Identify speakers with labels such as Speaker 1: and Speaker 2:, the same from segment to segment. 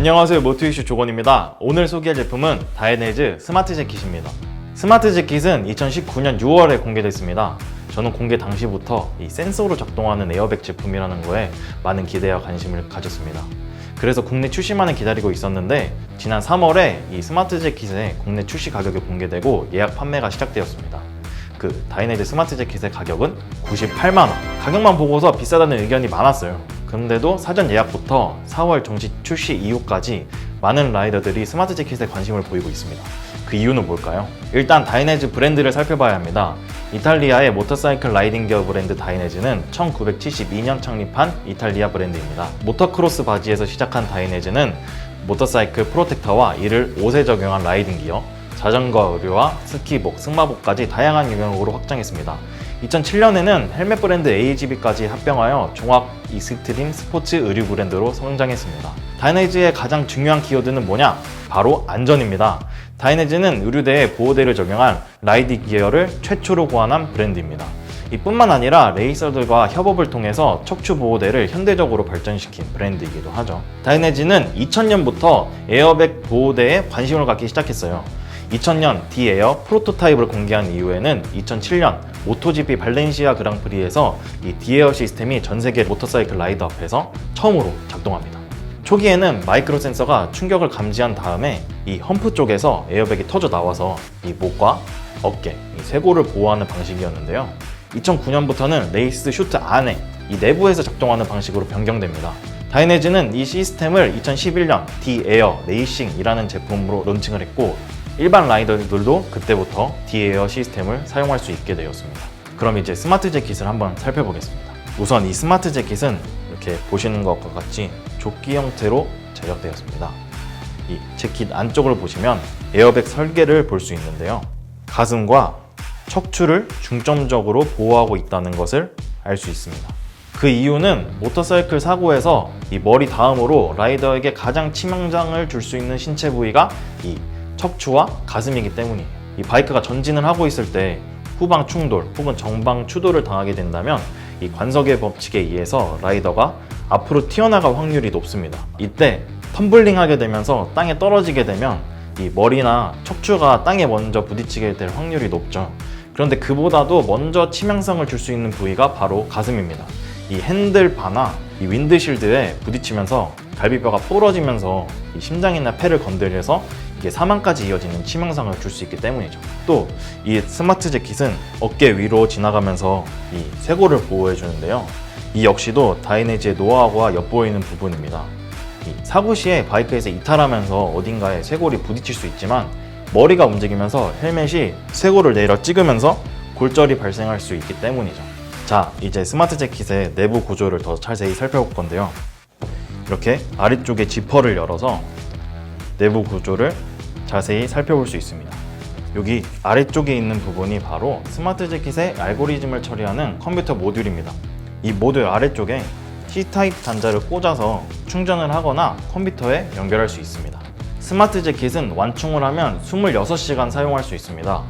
Speaker 1: 안녕하세요, 모토이슈 조건입니다. 오늘 소개할 제품은 다이내즈 스마트 재킷입니다. 스마트 재킷은 2019년 6월에 공개됐습니다. 저는 공개 당시부터 이 센서로 작동하는 에어백 제품이라는 거에 많은 기대와 관심을 가졌습니다. 그래서 국내 출시만을 기다리고 있었는데 지난 3월에 이 스마트 재킷의 국내 출시 가격이 공개되고 예약 판매가 시작되었습니다. 그 다이내즈 스마트 재킷의 가격은 98만원. 가격만 보고서 비싸다는 의견이 많았어요. 그런데도 사전 예약부터 4월 정식 출시 이후까지 많은 라이더들이 스마트 재킷에 관심을 보이고 있습니다. 그 이유는 뭘까요? 일단 다이내즈 브랜드를 살펴봐야 합니다. 이탈리아의 모터사이클 라이딩 기어 브랜드 다이내즈는 1972년 창립한 이탈리아 브랜드입니다. 모터크로스 바지에서 시작한 다이내즈는 모터사이클 프로텍터와 이를 옷에 적용한 라이딩 기어, 자전거 의류와 스키복, 승마복까지 다양한 유형으로 확장했습니다. 2007년에는 헬멧 브랜드 AGB까지 합병하여 종합 익스트림 스포츠 의류 브랜드로 성장했습니다. 다이내즈의 가장 중요한 키워드는 뭐냐? 바로 안전입니다. 다이내즈는 의류대에 보호대를 적용한 라이딩 기어를 최초로 고안한 브랜드입니다. 이뿐만 아니라 레이서들과 협업을 통해서 척추 보호대를 현대적으로 발전시킨 브랜드이기도 하죠. 다이내즈는 2000년부터 에어백 보호대에 관심을 갖기 시작했어요. 2000년 D-에어 프로토타입을 공개한 이후에는 2007년 모토GP 발렌시아 그랑프리에서 이 D-에어 시스템이 전 세계 모터사이클 라이더 앞에서 처음으로 작동합니다. 초기에는 마이크로 센서가 충격을 감지한 다음에 이 험프 쪽에서 에어백이 터져 나와서 이 목과 어깨, 이 쇄골을 보호하는 방식이었는데요. 2009년부터는 레이스 슈트 안에 이 내부에서 작동하는 방식으로 변경됩니다. 다이내즈는 이 시스템을 2011년 D-에어 레이싱이라는 제품으로 론칭을 했고 일반 라이더들도 그때부터 D-에어 시스템을 사용할 수 있게 되었습니다. 그럼 이제 스마트 재킷을 한번 살펴보겠습니다. 우선 이 스마트 재킷은 이렇게 보시는 것과 같이 조끼 형태로 제작되었습니다. 이 재킷 안쪽을 보시면 에어백 설계를 볼 수 있는데요. 가슴과 척추를 중점적으로 보호하고 있다는 것을 알 수 있습니다. 그 이유는 모터사이클 사고에서 이 머리 다음으로 라이더에게 가장 치명상을 줄 수 있는 신체 부위가 이 척추와 가슴이기 때문이에요. 이 바이크가 전진을 하고 있을 때 후방 충돌 혹은 정방 추돌을 당하게 된다면 이 관석의 법칙에 의해서 라이더가 앞으로 튀어나갈 확률이 높습니다. 이때 텀블링하게 되면서 땅에 떨어지게 되면 이 머리나 척추가 땅에 먼저 부딪히게 될 확률이 높죠. 그런데 그보다도 먼저 치명상을 줄 수 있는 부위가 바로 가슴입니다. 이 핸들바나 이 윈드실드에 부딪히면서 갈비뼈가 부러지면서 이 심장이나 폐를 건드려서 이게 사망까지 이어지는 치명상을 줄 수 있기 때문이죠. 또 이 스마트 재킷은 어깨 위로 지나가면서 이 쇄골을 보호해 주는데요. 이 역시도 다이내즈의 노하우가 엿보이는 부분입니다. 이 사고 시에 바이크에서 이탈하면서 어딘가에 쇄골이 부딪힐 수 있지만 머리가 움직이면서 헬멧이 쇄골을 내려 찍으면서 골절이 발생할 수 있기 때문이죠. 자, 이제 스마트 재킷의 내부 구조를 더 자세히 살펴볼 건데요. 이렇게 아래쪽에 지퍼를 열어서 내부 구조를 자세히 살펴볼 수 있습니다. 여기 아래쪽에 있는 부분이 바로 스마트 재킷의 알고리즘을 처리하는 컴퓨터 모듈입니다. 이 모듈 아래쪽에 C타입 단자를 꽂아서 충전을 하거나 컴퓨터에 연결할 수 있습니다. 스마트 재킷은 완충을 하면 26시간 사용할 수 있습니다.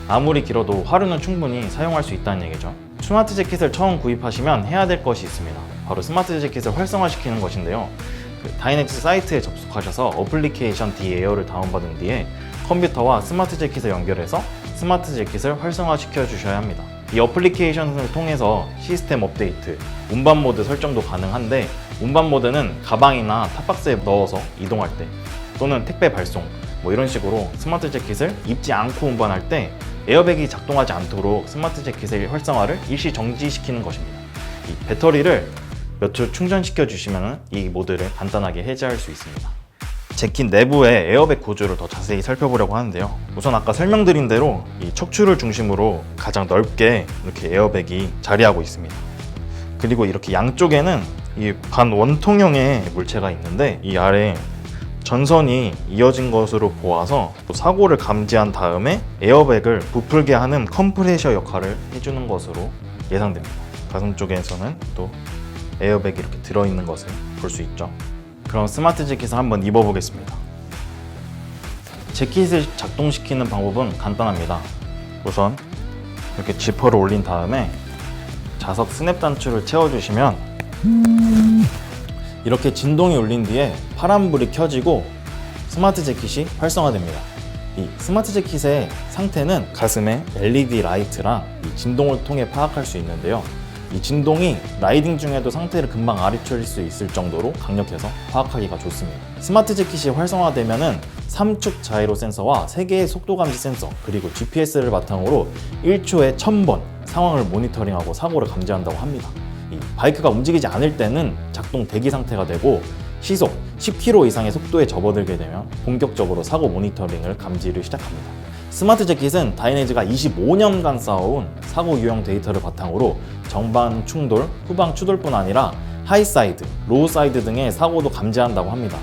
Speaker 1: 아무리 길어도 하루는 충분히 사용할 수 있다는 얘기죠. 스마트 재킷을 처음 구입하시면 해야 될 것이 있습니다. 바로 스마트 재킷을 활성화시키는 것인데요. 다이내즈 사이트에 접속하셔서 어플리케이션 D-에어를 다운받은 뒤에 컴퓨터와 스마트 재킷을 연결해서 스마트 재킷을 활성화시켜 주셔야 합니다. 이 어플리케이션을 통해서 시스템 업데이트, 운반 모드 설정도 가능한데 운반 모드는 가방이나 탑박스에 넣어서 이동할 때 또는 택배 발송 이런 식으로 스마트 재킷을 입지 않고 운반할 때 에어백이 작동하지 않도록 스마트 재킷의 활성화를 일시 정지시키는 것입니다. 이 배터리를 몇 초 충전시켜 주시면 이 모드를 간단하게 해제할 수 있습니다. 재킷 내부의 에어백 구조를 더 자세히 살펴보려고 하는데요. 우선 아까 설명드린 대로 이 척추를 중심으로 가장 넓게 이렇게 에어백이 자리하고 있습니다. 그리고 이렇게 양쪽에는 이 반원통형의 물체가 있는데 이 아래 전선이 이어진 것으로 보아서 사고를 감지한 다음에 에어백을 부풀게 하는 컴프레셔 역할을 해주는 것으로 예상됩니다. 가슴 쪽에서는 또 에어백이 이렇게 들어있는 것을 볼 수 있죠. 그럼 스마트 재킷을 한번 입어보겠습니다. 재킷을 작동시키는 방법은 간단합니다. 우선 이렇게 지퍼를 올린 다음에 자석 스냅 단추를 채워주시면 이렇게 진동이 울린 뒤에 파란불이 켜지고 스마트 재킷이 활성화됩니다. 이 스마트 재킷의 상태는 가슴에 LED 라이트랑 이 진동을 통해 파악할 수 있는데요. 이 진동이 라이딩 중에도 상태를 금방 알아챌 수 있을 정도로 강력해서 파악하기가 좋습니다. 스마트 재킷이 활성화되면은 3축 자이로 센서와 3개의 속도 감지 센서 그리고 GPS를 바탕으로 1초에 1000번 상황을 모니터링하고 사고를 감지한다고 합니다. 이 바이크가 움직이지 않을 때는 작동 대기 상태가 되고 시속 10km 이상의 속도에 접어들게 되면 본격적으로 사고 모니터링을 감지를 시작합니다. 스마트 재킷은 다이내즈가 25년간 쌓아온 사고 유형 데이터를 바탕으로 정반 충돌, 후방 추돌뿐 아니라 하이사이드, 로우사이드 등의 사고도 감지한다고 합니다.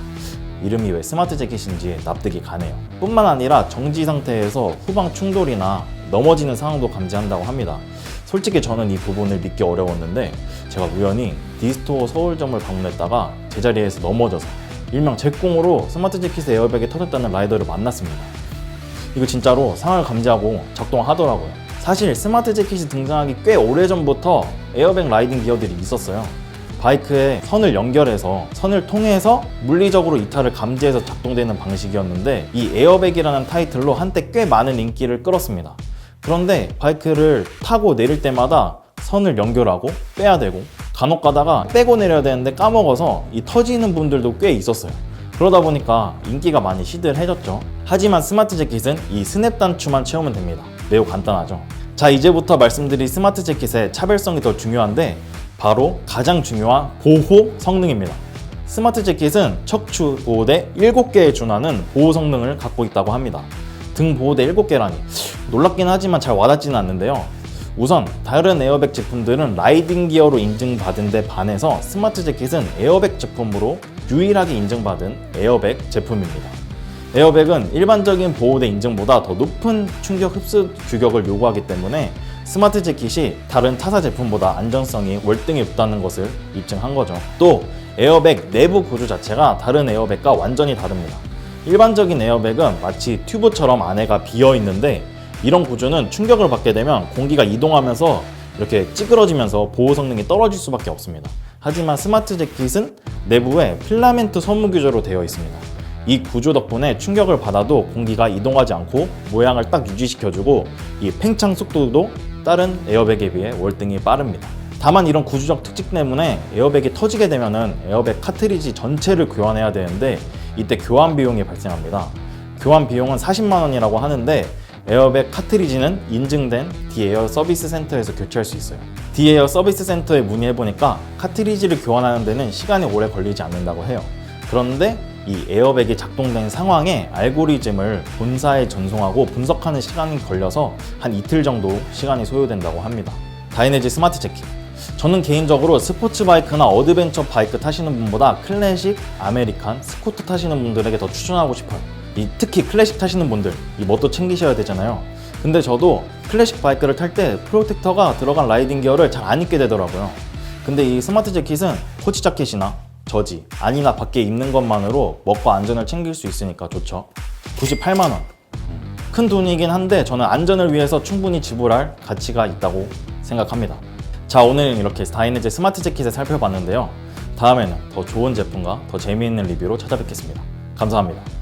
Speaker 1: 이름이 왜 스마트 재킷인지 납득이 가네요. 뿐만 아니라 정지 상태에서 후방 충돌이나 넘어지는 상황도 감지한다고 합니다. 솔직히 저는 이 부분을 믿기 어려웠는데 제가 우연히 디스토어 서울점을 방문했다가 제자리에서 넘어져서 일명 잭공으로 스마트 재킷의 에어백이 터졌다는 라이더를 만났습니다. 이거 진짜로 상황을 감지하고 작동하더라고요. 사실 스마트 재킷이 등장하기 꽤 오래전부터 에어백 라이딩 기어들이 있었어요. 바이크에 선을 연결해서 선을 통해서 물리적으로 이탈을 감지해서 작동되는 방식이었는데 이 에어백이라는 타이틀로 한때 꽤 많은 인기를 끌었습니다. 그런데 바이크를 타고 내릴 때마다 선을 연결하고 빼야 되고 간혹 가다가 빼고 내려야 되는데 까먹어서 이 터지는 분들도 꽤 있었어요. 그러다 보니까 인기가 많이 시들해졌죠. 하지만 스마트 재킷은 이 스냅 단추만 채우면 됩니다. 매우 간단하죠. 자, 이제부터 말씀드릴 스마트 재킷의 차별성이 더 중요한데 바로 가장 중요한 보호 성능입니다. 스마트 재킷은 척추 보호대 7개에 준하는 보호 성능을 갖고 있다고 합니다. 등 보호대 7개라니 놀랍긴 하지만 잘 와닿지는 않는데요. 우선 다른 에어백 제품들은 라이딩 기어로 인증받은 데 반해서 스마트 재킷은 에어백 제품으로 유일하게 인증받은 에어백 제품입니다. 에어백은 일반적인 보호대 인증보다 더 높은 충격 흡수 규격을 요구하기 때문에 스마트 재킷이 다른 타사 제품보다 안전성이 월등히 높다는 것을 입증한 거죠. 또 에어백 내부 구조 자체가 다른 에어백과 완전히 다릅니다. 일반적인 에어백은 마치 튜브처럼 안에가 비어 있는데 이런 구조는 충격을 받게 되면 공기가 이동하면서 이렇게 찌그러지면서 보호 성능이 떨어질 수밖에 없습니다. 하지만 스마트 재킷은 내부에 필라멘트 섬유 구조로 되어 있습니다. 이 구조 덕분에 충격을 받아도 공기가 이동하지 않고 모양을 딱 유지시켜주고 이 팽창 속도도 다른 에어백에 비해 월등히 빠릅니다. 다만 이런 구조적 특징 때문에 에어백이 터지게 되면은 에어백 카트리지 전체를 교환해야 되는데 이때 교환 비용이 발생합니다. 교환 비용은 40만 원이라고 하는데 에어백 카트리지는 인증된 디에어 서비스 센터에서 교체할 수 있어요. 디에어 서비스 센터에 문의해보니까 카트리지를 교환하는 데는 시간이 오래 걸리지 않는다고 해요. 그런데 이 에어백이 작동된 상황에 알고리즘을 본사에 전송하고 분석하는 시간이 걸려서 한 이틀 정도 시간이 소요된다고 합니다. 다이내즈 스마트 재킷. 저는 개인적으로 스포츠 바이크나 어드벤처 바이크 타시는 분보다 클래식, 아메리칸, 스쿠터 타시는 분들에게 더 추천하고 싶어요. 특히 클래식 타시는 분들, 이 뭣도 챙기셔야 되잖아요. 근데 저도 클래식 바이크를 탈 때 프로텍터가 들어간 라이딩 기어를 잘 안 입게 되더라고요. 근데 이 스마트 재킷은 코치 자켓이나 저지, 안이나 밖에 입는 것만으로 먹고 안전을 챙길 수 있으니까 좋죠. 98만 원. 큰 돈이긴 한데 저는 안전을 위해서 충분히 지불할 가치가 있다고 생각합니다. 자, 오늘은 이렇게 다이내즈 스마트 재킷을 살펴봤는데요. 다음에는 더 좋은 제품과 더 재미있는 리뷰로 찾아뵙겠습니다. 감사합니다.